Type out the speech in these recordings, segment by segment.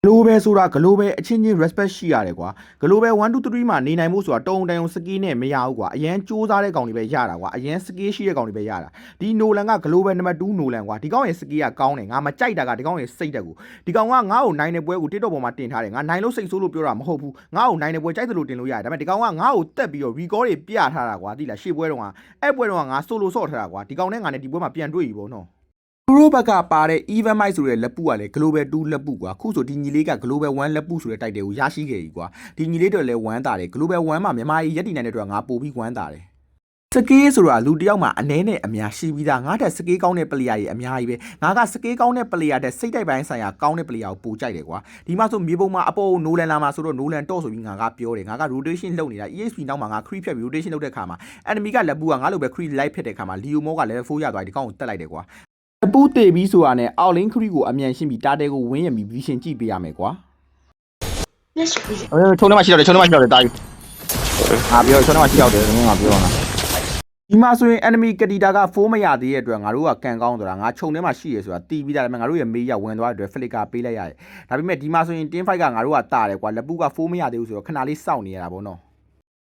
global ဆိုတာ global အချင်းချင်း respect ရှိရတယ်ကွာ global 1 2 3မှာနေနိုင်မှုဆိုတာတုံတိုင်ုံစကီးနဲ့မရဘူးကွာအရန်စူးစားတဲ့ကောင်တွေပဲရတာကွာအရန်စကီးရှိတဲ့ကောင်တွေပဲရတာဒီနိုလန်က global number 2နိုလန်ကွာဒီကောင်ရဲ့စကီးကကောင်းတယ်ငါမကြိုက်တာကဒီကောင်ရဲ့စိတ်တက်ကိုဒီကောင်ကငါ့ကိုနိုင်တဲ့ပွဲကို TikTok ပေါ်မှာတင်ထားတယ်ငါနိုင်လို့စိတ်ဆိုးလို့ပြောတာမဟုတ်ဘူးငါ့ကိုနိုင်တဲ့ပွဲကြိုက်သလိုတင်လို့ရတယ်ဒါပေမဲ့ဒီကောင်ကငါ့ကိုတက်ပြီးတော့ record တွေပြထားတာကွာသိလားရှေ့ပွဲတော့ကအဲ့ပွဲတော့ငါ solo ဆော့ထားတာကွာဒီကောင်နဲ့ငါနဲ့ဒီပွဲမှာပြန်တွေ့ပြီပေါ့နော်သူတို့ဘက်ကပါတဲ့ even mic ဆိုတဲ့လက်ပူကလည်း global 2လက်ပူကွာခုဆိုဒီညီလေးက global 1လက်ပူဆိုတဲ့ title ကိုရရှိခဲ့ပြီကွာဒီညီလေးတွေလည်း1တာတယ် global 1မှာမြန်မာကြီးရက်တည်နိုင်တဲ့အတွက်ငါပို့ပြီး1တာတယ်စကေးဆိုတာလူတယောက်မှာအနည်းနဲ့အများရှိပြီးသားငါတက်စကေးကောင်းတဲ့ player ကြီးအများကြီးပဲငါကစကေးကောင်းတဲ့ player တဲ့စိတ်တိုက်ပိုင်းဆိုင်ရာကောင်းတဲ့ player ကိုပိုကြိုက်တယ်ကွာဒီမှာဆိုမြေပုံမှာအပေါ်နိုလန်လာမှာဆိုတော့နိုလန်တော့ဆိုပြီးငါကပြောတယ်ငါက rotation လုပ်နေတာ EXP နောက်မှာငါ creep ဖြတ်ပြီး rotation လုပ်တဲ့ခါမှာ enemy ကလက်ပူကငါလိုပဲ creep light ဖြစ်တဲ့ခါမှာ Leo Mo က level 4ရသွားတယ်ဒီကောင်ကိုတက်လိုက်တယ်ကွာအပူတေပြီးဆိုတာနဲ့အောက်လင်းခရီကိုအမြန်ရှင်းပြီးတာတဲကိုဝင်းရပြီးဗီရှင်ကြည့်ပေးရမယ်ကွာချုံထဲမှာရှိတော့တယ်ချုံထဲမှာရှိတော့တယ်တာယူငါပြောချုံထဲမှာရှိတော့တယ်ငါပြောတာဒီမှာဆိုရင် enemy ကတီတာက4မရသေးတဲ့အတွက်ငါတို့ကကန်ကောင်းဆိုတာငါခြုံထဲမှာရှိရဆိုတာတီးပြီးသားတယ်ငါတို့ရဲ့မေးရဝင်သွားတဲ့အတွက် flicker ပေးလိုက်ရတယ်ဒါပေမဲ့ဒီမှာဆိုရင် team fight ကငါတို့ကတာတယ်ကွာလက်ပူက4မရသေးဘူးဆိုတော့ခဏလေးစောင့်နေရတာပေါ့နော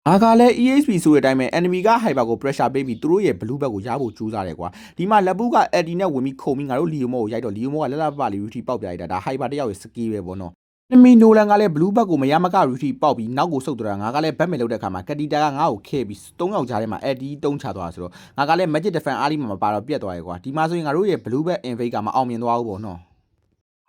်ငါကလည်း EXP ဆိုတဲ့အတိုင်းပဲ enemy က hyper ကို pressure ပေးပြီးသူတို့ရဲ့ blue bag ကိုရဖို့ကြိုးစားတယ်ကွာဒီမှာလက်ဘူးက AD နဲ့ဝင်ပြီးခုံပြီးငါတို့ Leo Mo ကိုရိုက်တော့ Leo Mo ကလက်ပလေး routine ပေါက်ပြလိုက်တာဒါ hyper တယောက်ရဲ့ skill ပဲပေါ့နော် enemy Nolan ကလည်း blue bag ကိုမရမက routine ပေါက်ပြီးနောက်ကိုဆုတ်သွားတာငါကလည်း bat မဲ့လုပ်တဲ့ခါမှာ Kadita ကငါ့ကိုခဲပြီး3ယောက်ကြားထဲမှာ AD တုံးချသွားတာဆိုတော့ငါကလည်း magic defense အားလေးမှာမပါတော့ပြတ်သွားရေကွာဒီမှာဆိုရင်ငါတို့ရဲ့ blue bag invade ကမအောင်မြင်သွားဘူးပေါ့နော်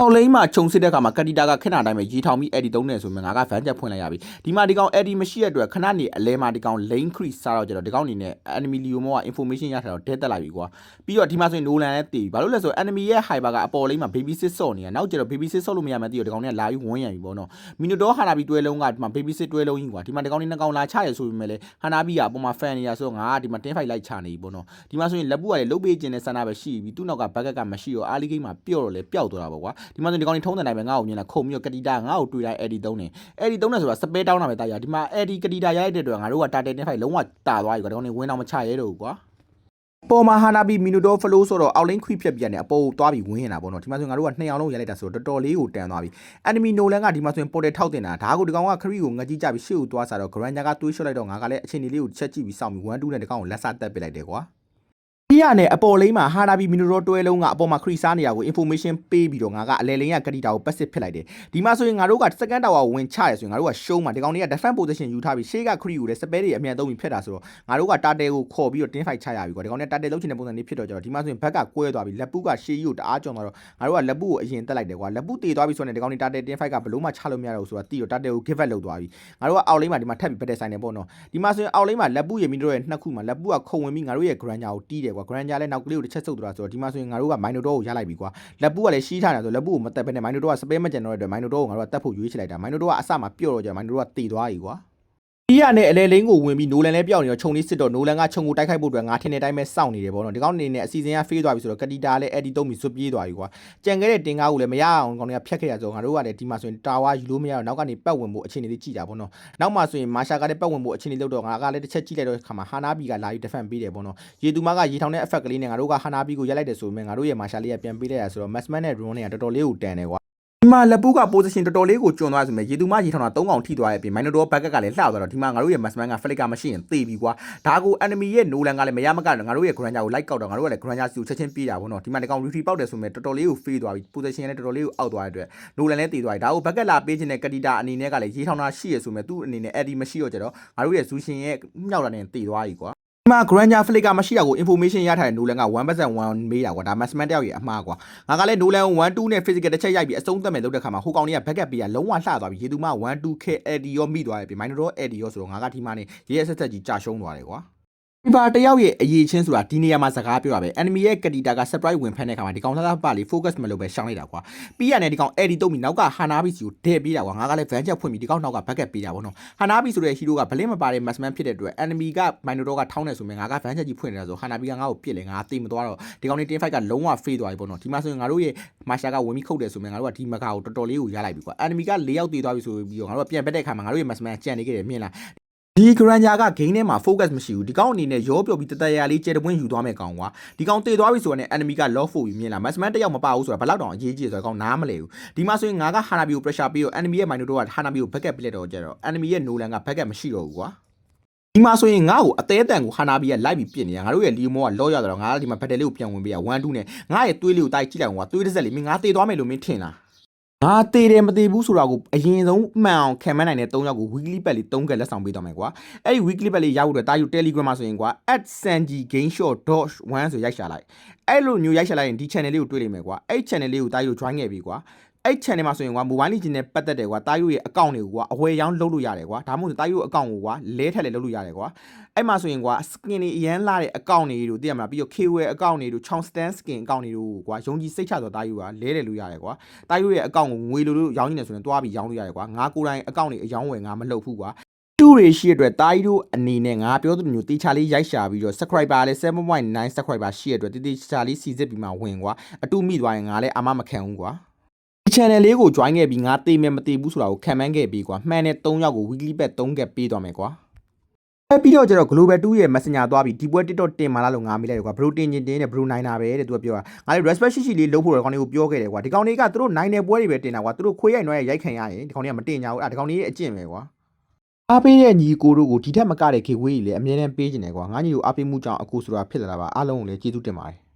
အော်လိမ့်မှာခြုံစစ်တဲ့ခါမှာကတီတာကခဏတိုင်းပဲရေထောင်ပြီး edit သုံးနေဆိုမှငါက van ချက်ဖွင့်လိုက်ရပြီဒီမှာဒီကောင် edit မရှိတဲ့အတွက်ခဏနေအလဲမှာဒီကောင် lane crease စားတော့ကြတော့ဒီကောင်အနေနဲ့ enemy Leo Mo က information ရထားတော့ dead တက်လာပြီကွာပြီးတော့ဒီမှာဆိုရင် Nolan လည်းတည်ပြီဘာလို့လဲဆိုတော့ enemy ရဲ့ hyper ကအပေါ်လိမ့်မှာ baby sit ဆော့နေတာနောက်ကျတော့ baby sit ဆော့လို့မရမှန်းသိတော့ဒီကောင်နဲ့လာပြီးဝန်းရံပြီပေါ့နော် Minotaur Hanabi တွဲလုံးကဒီမှာ baby sit တွဲလုံးကြီးကွာဒီမှာဒီကောင်နဲ့နှစ်ကောင်လာချရဆိုပေမဲ့လည်း Hanabi ကအပေါ်မှာ fan နေရဆိုတော့ငါကဒီမှာ 10 fight လိုက်ချနေပြီပေါ့နော်ဒီမှာဆိုရင်လက်ပူကလည်းလုတ်ပေးခြင်းနဲ့ဆန္ဒပဲရှိပြီသူ့နောက်က bucket ကမရှိတော့ early game မှာပျော့တော့လေပျောက်သွားတာပေါ့ကွာဒီမှာဆိုဒီကောင်တွေထုံးတဲ့တိုင်းပဲငါ့ကိုမြင်လာခုံပြီးတော့ကတီတာငါ့ကိုတွေ့တိုင်း edit သုံးတယ် edit သုံးတယ်ဆိုတာစပဲတောင်းတာပဲတာရဒီမှာ edit ကတီတာရလိုက်တဲ့အတွက်ငါတို့က target 10 fight လုံးဝတာသွားပြီကွာဒီကောင်တွေဝင်းအောင်မချရဲတော့ဘူးကွာပေါ်မှာဟာနာဘီမီနိုတိုဖလိုဆိုတော့အောက်လင်းခွိဖြတ်ပြတ်နေအပေါ်ကိုသွားပြီးဝင်းနေတာပေါ့နော်ဒီမှာဆိုငါတို့က2အောင်လုံးရိုက်လိုက်တာဆိုတော့တော်တော်လေးကိုတန်သွားပြီ enemy Nolan ကဒီမှာဆိုရင်ပေါ်တယ်ထောက်တင်တာဒါကိုဒီကောင်ကခရီကိုငကြည့်ကြပြီးရှေ့ကိုသွားစားတော့ Granger ကတွေးရှော့လိုက်တော့ငါကလည်းအချိန်လေးကိုချက်ကြည့်ပြီးစောင့်ပြီး1 2နဲ့ဒီကောင်ကိုလက်စတက်ပစ်လိုက်တယ်ကွာဒီရနဲ့အပေါ်လိမ့်မှာဟာနာဘီမီနိုတိုတွဲလုံးကအပေါ်မှာခရီစားနေရကို information ပေးပြီးတော့ငါကအလဲလိမ့်ကကတိတာကို passive ဖြစ်လိုက်တယ်ဒီမှာဆိုရင်ငါတို့က second tower ကိုဝင်ချရဲဆိုရင်ငါတို့ကရှုံးမှာဒီကောင်တွေက defense position ယူထားပြီးရှေ့ကခရီကိုလည်းစပဲတွေအမြန်သုံးပြီးဖက်တာဆိုတော့ငါတို့ကတာတဲကိုခေါ်ပြီးတော့ team fight ချရပြီကွာဒီကောင်နဲ့တာတဲလုံးချင်တဲ့ပုံစံလေးဖြစ်တော့ကြတော့ဒီမှာဆိုရင်ဘက်ကကွဲသွားပြီလက်ပူကရှေ့ကြီးကိုတအားကြောင်သွားတော့ငါတို့ကလက်ပူကိုအရင်တက်လိုက်တယ်ကွာလက်ပူတေသွားပြီဆိုရင်ဒီကောင်တွေတာတဲ team fight ကဘလို့မှချလို့မရတော့ဘူးဆိုတာတီးတော့တာတဲကို give up လုပ်သွားပြီငါတို့ကအောက်လိမ့်မှာဒီမှာထပ်ပြီးပတ်တဲ့ဆိုင်နေပေါ့နော်ဒီမှာဆိုရင်အောက်လိမ့်မှာလက်ပူရဲ့မီတို့ရဲ့နှစ်ခုမှာလက်ပူကခုံဝင်ပြီးငါတို့ရဲ့ Granger ကိုတီးတယ်ကွာ Granger လည်းနောက်ကလေးကိုတစ်ချက်ဆုပ်သွားဆိုတော့ဒီမှာဆိုရင်ငါတို့က Minotaur ကိုရလိုက်ပြီကွာလက်ပူကလည်းရှီးထားတယ်ဆိုလက်ပူကိုမတက်ဘဲနဲ့ Minotaur ကစပဲမကျန်တော့တဲ့အတွက် Minotaur ကိုငါတို့ကတက်ဖို့ရွေးချလိုက်တာ Minotaur ကအစမှာပျော့တော့ကြ Minotaur ကတေသွားပြီကွာဒီရနဲ့အလဲလိန်ကိုဝင်ပြီး Nolan လည်းပျောက်နေတော့ခြုံလေးစစ်တော့ Nolan ကခြုံကိုတိုက်ခိုက်ဖို့အတွက်ငါထင်တဲ့အတိုင်းပဲစောင့်နေတယ်ပေါ့နော်ဒီကောင်အနေနဲ့အစီအစဉ်ကဖေးသွားပြီဆိုတော့ကတီတာလည်း edit သုံးပြီးစွတ်ပြေးသွားပြီကွာကြံခဲ့တဲ့တင်ကားကိုလည်းမရအောင်ကောင်တွေကဖြတ်ခဲ့ရဆိုတော့ငါတို့ကလည်းဒီမှာဆိုရင်တာဝါယူလို့မရတော့နောက်ကနေပတ်ဝင်ဖို့အခြေအနေလေးကြည့်တာပေါ့နော်နောက်မှဆိုရင်မာရှာကလည်းပတ်ဝင်ဖို့အခြေအနေလုပ်တော့ငါကလည်းတစ်ချက်ကြည့်လိုက်တော့ခါမှာဟာနာဘီကလာပြီး defend ပေးတယ်ပေါ့နော်ရေသူမကရေထောင်တဲ့ effect ကလေးနဲ့ငါတို့ကဟာနာဘီကိုရိုက်လိုက်တယ်ဆိုပေမဲ့ငါတို့ရဲ့မာရှာလေးကပြန်ပေးလိုက်ရဆိုတော့ Maxman နဲ့ Drone တွေကတော်တော်လေးကိုတန်တယ်ကွာဒီမှာလက်ပူက position တော်တော်လေးကိုကျွံသွားဆိုပေမဲ့ရေသူမရေထောင်တာ3កောင်ထိသွားရဲ့ပြင် Minotaur bucket ကလည်းလှသွားတော့ဒီမှာငါတို့ရဲ့ Maxman က flicker မရှိရင်သေပြီကွာဒါကို enemy ရဲ့ Nolan ကလည်းမရမကတော့ငါတို့ရဲ့ Granger ကိုလိုက်ကောက်တော့ငါတို့ကလည်း Granger စီကိုချက်ချင်းပြေးတာပေါ့နော်ဒီမှာဒီကောင် retreat ပေါက်တယ်ဆိုပေမဲ့တော်တော်လေးကိုဖေးသွားပြီ position လည်းတော်တော်လေးကိုအောက်သွားတဲ့အတွက် Nolan လည်းသေသွားပြီဒါကို bucket လာပေးခြင်းနဲ့ Kadita အနေနဲ့ကလည်းရေထောင်တာရှိရဆိုပေမဲ့သူ့အနေနဲ့ Eddie မရှိတော့ကြတော့ငါတို့ရဲ့ Zushin ရဲ့မြောက်တာနဲ့သေသွားပြီကွာဒီမှာ Granger flicker မရှိတာကို information ရထားတဲ့ Nolan က 1% မေးတာကွာဒါ Maxman တယောက်ရဲ့အမှားကွာငါကလည်း Nolan 1 2နဲ့ physical တစ်ချက်ရိုက်ပြီးအဆုံးသတ်မယ်လုပ်တဲ့ခါမှာဟိုကောင်တွေက backup ပေးရလုံးဝလှသွားပြီရေသူမ1 2k Eddie ရောမိသွားရဲ့ပြီ Minotaur Eddie ရောဆိုတော့ငါကဒီမှာနေရေးဆက်ဆက်ကြီးကြာရှုံးသွားတယ်ကွာဒီပါတယောက်ရဲ့အရေးချင်းဆိုတာဒီနေရာမှာစကားပြောရပဲ enemy ရဲ့ Kadita က surprise ဝင်ဖမ်းတဲ့ခါမှာဒီကောင်သားပါလေး focus မလုပ်ပဲရှောင်းလိုက်တာကွာပြီးရတယ်ဒီကောင် Eddie တုံးပြီးနောက်က Hanabi စီကိုဒဲပေးတာကွာငါကလည်း van ချက်ဖွင့်ပြီးဒီကောင်နောက်က backup ပေးတာပေါ့နော် Hanabi ဆိုတဲ့ hero ကဘလင်းမပါတဲ့ Maxman ဖြစ်တဲ့အတွက် enemy က Minotaur ကထောင်းနေဆိုရင်ငါက van ချက်ကြီးဖွင့်နေတာဆို Hanabi ကငါ့ကိုပြစ်လေငါသိမသွားတော့ဒီကောင်နေ team fight ကလုံးဝ fail သွားပြီပေါ့နော်ဒီမှာဆိုရင်ငါတို့ရဲ့ Masha ကဝင်ပြီးခုတ်တယ်ဆိုရင်ငါတို့ကဒီမကာကိုတော်တော်လေးကိုရလိုက်ပြီကွာ enemy က4ယောက်တည်သွားပြီဆိုပြီးတော့ငါတို့ကပြန်ပက်တဲ့ခါမှာငါတို့ရဲ့ Maxman ကြံနေခဲ့တယ်မြင်လား ဒီ Granger က game ထဲမှာ focus မရှိဘူးဒီကောင်အနေနဲ့ရောပြောပြီးတတရာလေးကျဲတပွင့်ယူသွားမယ်ကောင်ကွာဒီကောင်တေသွားပြီဆိုတော့ enemy က lock ဖို့ပြီးမြင်လာ maximum တယောက်မပါဘူးဆိုတာဘယ်လောက်တောင်အရေးကြီးဆိုတော့ကောင်နားမလဲဘူးဒီမှာဆိုရင်ငါက Hanabi ကို pressure ပေးတော့ enemy ရဲ့ Minotaur က Hanabi ကို backup ပစ်လိုက်တော့ကြတော့ enemy ရဲ့ Nolan က backup မရှိတော့ဘူးကွာဒီမှာဆိုရင်ငါ့ကိုအသေးအတန်ကို Hanabi ကလိုက်ပြီးပြစ်နေတာငါတို့ရဲ့ Leo Mo က lock ရတော့ငါကဒီမှာ battle လေးကိုပြန်ဝင်ပေးရ1 2နဲ့ငါရဲ့သွေးလေးကိုတိုက်ကြည့်လိုက်အောင်ကွာသွေးတစ်စက်လေးမင်းငါတေသွားမယ်လို့မင်းထင်လားငါတေတယ်မတေဘူးဆိုတာကိုအရင်ဆုံးမှန်အောင်ခံမနိုင်တဲ့3ယောက်ကို weekly pet လေး3ကက်လက်ဆောင်ပေးတော့မယ်ကွာအဲ့ဒီ weekly pet လေးရဖို့အတွက်တာယူ Telegram မှာဆိုရင်ကွာ@sanji_game_shot1ဆိုရိုက်ရှာလိုက်အဲ့လိုမျိုးရိုက်ရှာလိုက်ရင်ဒီ channel လေးကိုတွေ့လိမ့်မယ်ကွာအဲ့ channel လေးကိုတာယူ join ခဲ့ပြီကွာအဲ့ channel မှာဆိုရင်ကွာ mobile legend နဲ့ပတ်သက်တယ်ကွာတာယူရဲ့ account တွေကိုကွာအဝယ်ရောင်းလုပ်လို့ရတယ်ကွာဒါမှမဟုတ်တာယူ account ကိုကွာလဲထက်လဲလုပ်လို့ရတယ်ကွာအဲ့မှာဆိုရင်ကွာ skin တွေအရန်လာတဲ့ account တွေတို့သိရမလားပြီးတော့ KOL account တွေတို့ chong stand skin account တွေတို့ကွာယုံကြည်စိတ်ချတော့တာယူကလဲတယ်လို့ရတယ်ကွာတာယူရဲ့ account ကိုငွေလိုလို့ရောင်းနေတယ်ဆိုရင်တွားပြီးရောင်းလို့ရတယ်ကွာငါကိုယ်တိုင် account တွေအယောင်းဝယ်ငါမလုပ်ဘူးကွာတူတွေရှိတဲ့အတွက်တာကြီးတို့အနေနဲ့ငါပြောသလိုမျိုးတေချာလေးရိုက်ရှာပြီးတော့ subscriber လည်း 7.9 subscriber ရှိတဲ့အတွက်တေချာလေးစီစစ်ပြီးမှဝင်ကွာအတူမိသွားရင်ငါလည်းအမမခံဘူးကွာဒီ channel လေးကို join ခဲ့ပြီးငါတေမယ်မတေဘူးဆိုတာကိုခံမှန်းခဲ့ပြီးကွာမှန်တဲ့3ယောက်ကို weekly pet 3ကက်ပေးသွားမယ်ကွာပြီးတော့ကျတော့ global 2ရဲ့ messenger သွားပြီးဒီပွဲ TikTok တင်มาလားလို့ငါမေးလိုက်တယ်ကွာဘရိုတင်ချင်းတင်နဲ့ဘရိုနိုင်တာပဲတဲ့သူကပြောတာငါလည်း respect ရှိရှိလေးလုပ်ဖို့တော့ကောင်လေးကိုပြောခဲ့တယ်ကွာဒီကောင်လေးကသူတို့နိုင်တဲ့ပွဲတွေပဲတင်တာကွာသူတို့ခွေးရိုက်နွားရိုက်ခံရရင်ဒီကောင်လေးကမတင်ကြဘူးအဲ့ဒီကောင်လေးရဲ့အကျင့်ပဲကွာအားပေးတဲ့ညီကိုတို့ကိုဒီထက်မကတဲ့ခေဝေးကြီးလည်းအမြဲတမ်းပေးနေတယ်ကွာငါညီကိုအားပေးမှုကြောင့်အခုဆိုတာဖြစ်လာတာပါအားလုံးကိုလည်းကျေးဇူးတင်ပါတယ်